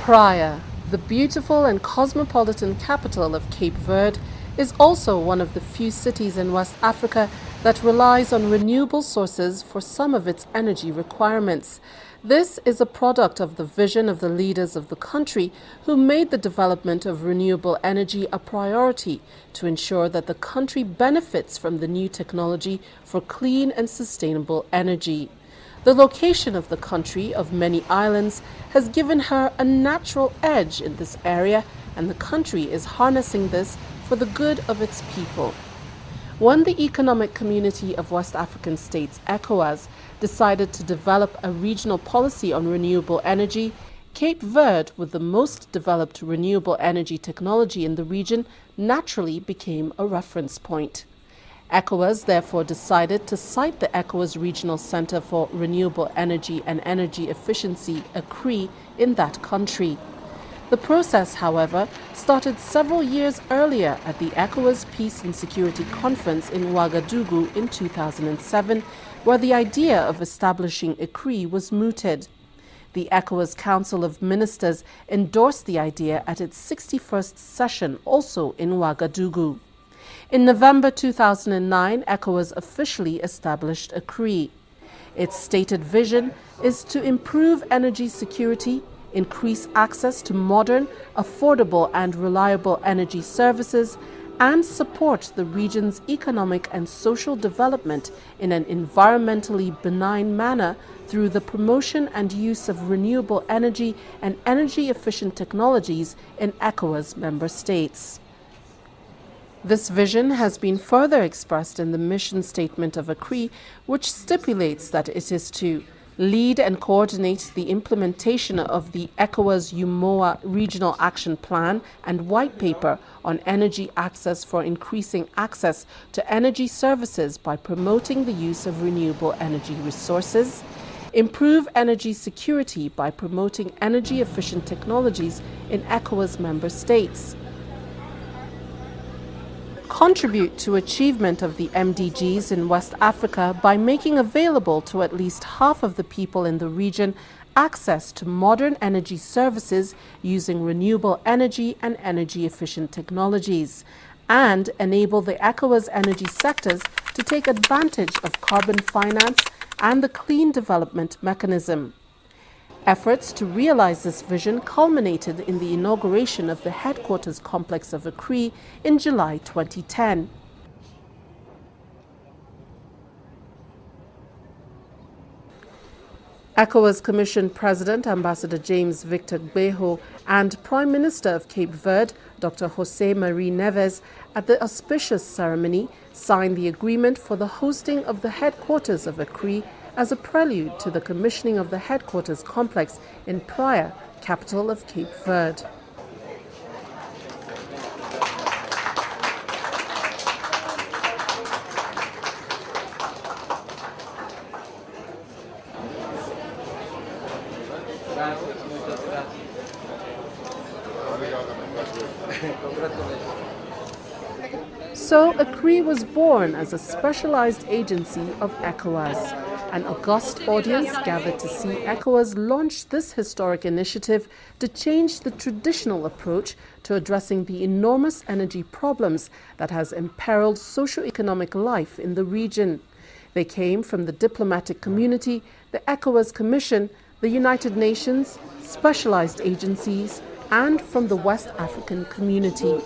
Praia, the beautiful and cosmopolitan capital of Cape Verde, is also one of the few cities in West Africa that relies on renewable sources for some of its energy requirements. This is a product of the vision of the leaders of the country who made the development of renewable energy a priority to ensure that the country benefits from the new technology for clean and sustainable energy. The location of the country of many islands has given her a natural edge in this area, and the country is harnessing this for the good of its people. When the Economic Community of West African States, ECOWAS, decided to develop a regional policy on renewable energy, Cape Verde, with the most developed renewable energy technology in the region, naturally became a reference point. ECOWAS therefore decided to site the ECOWAS Regional Center for Renewable Energy and Energy Efficiency, ECRE, in that country. The process, however, started several years earlier at the ECOWAS Peace and Security Conference in Ouagadougou in 2007, where the idea of establishing ECRE was mooted. The ECOWAS Council of Ministers endorsed the idea at its 61st session, also in Ouagadougou. In November 2009, ECOWAS officially established ECRE. Its stated vision is to improve energy security, increase access to modern, affordable and reliable energy services, and support the region's economic and social development in an environmentally benign manner through the promotion and use of renewable energy and energy-efficient technologies in ECOWAS member states. This vision has been further expressed in the mission statement of ECRE, which stipulates that it is to lead and coordinate the implementation of the ECOWAS UMOA Regional Action Plan and White Paper on energy access for increasing access to energy services by promoting the use of renewable energy resources, improve energy security by promoting energy-efficient technologies in ECOWAS member states, contribute to achievement of the MDGs in West Africa by making available to at least half of the people in the region access to modern energy services using renewable energy and energy-efficient technologies, and enable the ECOWAS energy sectors to take advantage of carbon finance and the Clean Development Mechanism. Efforts to realize this vision culminated in the inauguration of the headquarters complex of ECRE in July 2010. ECOWAS Commission President Ambassador James Victor Gbeho and Prime Minister of Cape Verde, Dr. José Marie Neves, at the auspicious ceremony signed the agreement for the hosting of the headquarters of ECRE as a prelude to the commissioning of the headquarters complex in Praia, capital of Cape Verde. So, ECRE was born as a specialized agency of ECOWAS. An august audience gathered to see ECOWAS launch this historic initiative to change the traditional approach to addressing the enormous energy problems that has imperiled socio-economic life in the region. They came from the diplomatic community, the ECOWAS Commission, the United Nations, specialized agencies, and from the West African community.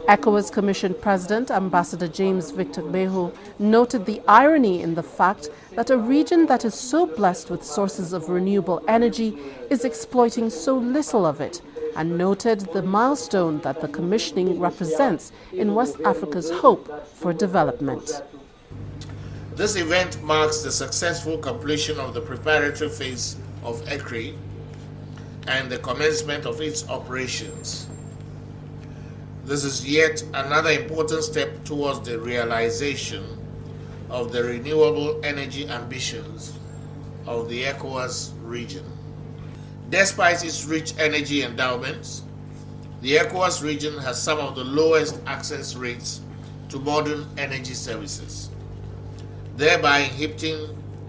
ECOWAS Commission President Ambassador James Victor Gbeho noted the irony in the fact that a region that is so blessed with sources of renewable energy is exploiting so little of it, and noted the milestone that the commissioning represents in West Africa's hope for development. This event marks the successful completion of the preparatory phase of ECRE and the commencement of its operations. This is yet another important step towards the realization of the renewable energy ambitions of the ECOWAS region. Despite its rich energy endowments, the ECOWAS region has some of the lowest access rates to modern energy services, thereby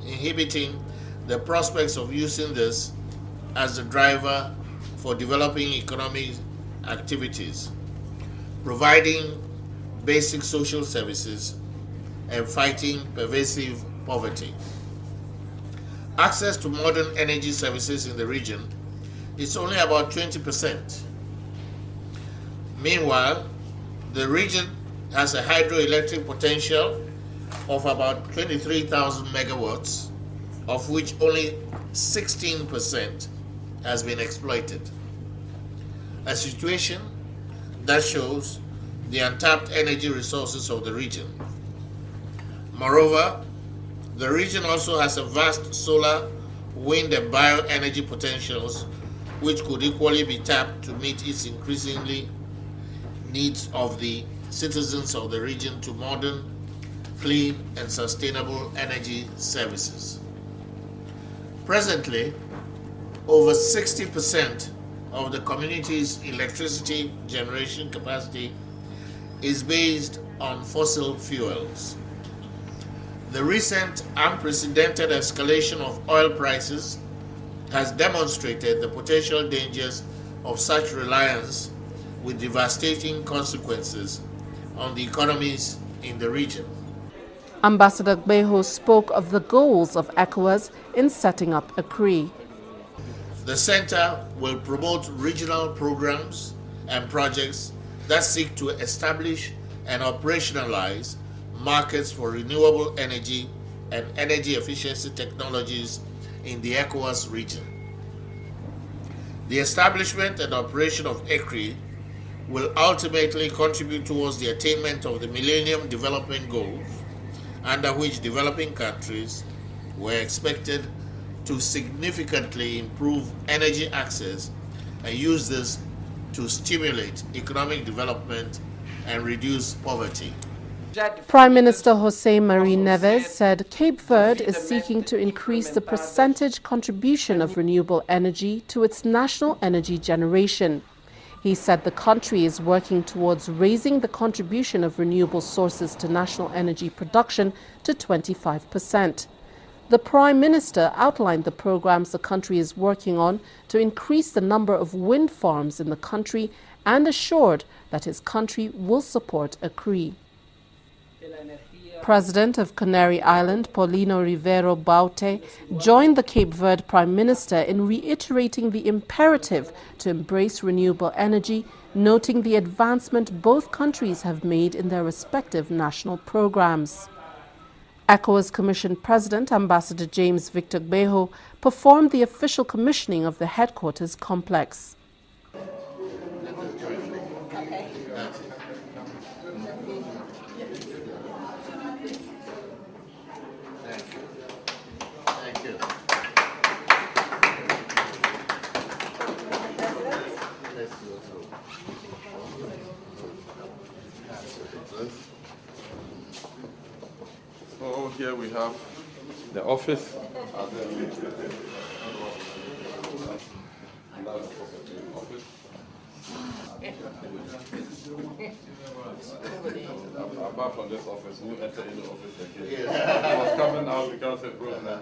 inhibiting the prospects of using this as the driver for developing economic activities, providing basic social services, and fighting pervasive poverty. Access to modern energy services in the region is only about 20%. Meanwhile, the region has a hydroelectric potential of about 23,000 megawatts, of which only 16% has been exploited. A situation that shows the untapped energy resources of the region. Moreover, the region also has a vast solar, wind, and bioenergy potentials which could equally be tapped to meet its increasingly needs of the citizens of the region to modern, clean, and sustainable energy services. Presently, over 60% of the community's electricity generation capacity is based on fossil fuels. The recent unprecedented escalation of oil prices has demonstrated the potential dangers of such reliance, with devastating consequences on the economies in the region. Ambassador Gbeho spoke of the goals of ECOWAS in setting up ECRI. The Center will promote regional programs and projects that seek to establish and operationalize markets for renewable energy and energy efficiency technologies in the ECOWAS region. The establishment and operation of ECRI will ultimately contribute towards the attainment of the Millennium Development Goals, under which developing countries were expected to significantly improve energy access and use this to stimulate economic development and reduce poverty. Prime Minister Jose Marie Neves said Cape Verde is seeking to increase the percentage contribution of renewable energy to its national energy generation. He said the country is working towards raising the contribution of renewable sources to national energy production to 25%. The Prime Minister outlined the programs the country is working on to increase the number of wind farms in the country and assured that his country will support ECRI. President of Canary Island, Paulino Rivero Baute, joined the Cape Verde Prime Minister in reiterating the imperative to embrace renewable energy, noting the advancement both countries have made in their respective national programs. ECOWAS Commission President Ambassador James Victor Gbeho performed the official commissioning of the headquarters complex. So here we have the office. Apart from this office, who entered in the office again? It was coming out because it broke now.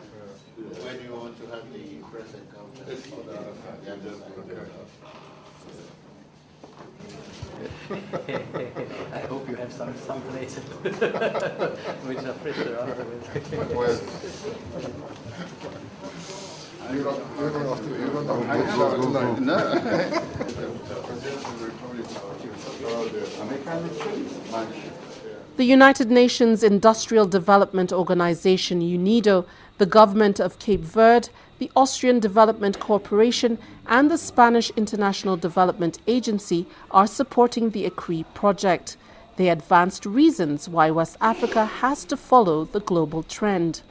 When you want to have the press encounter, It's on the other side. Yeah, just I hope you have some places which are fresher afterwards. The United Nations Industrial Development Organization, UNIDO, the government of Cape Verde, the Austrian Development Corporation and the Spanish International Development Agency are supporting the ECRI project. They advanced reasons why West Africa has to follow the global trend.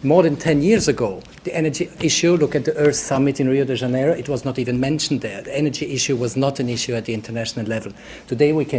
More than 10 years ago, the energy issue, look at the Earth Summit in Rio de Janeiro, it was not even mentioned there. The energy issue was not an issue at the international level. Today we can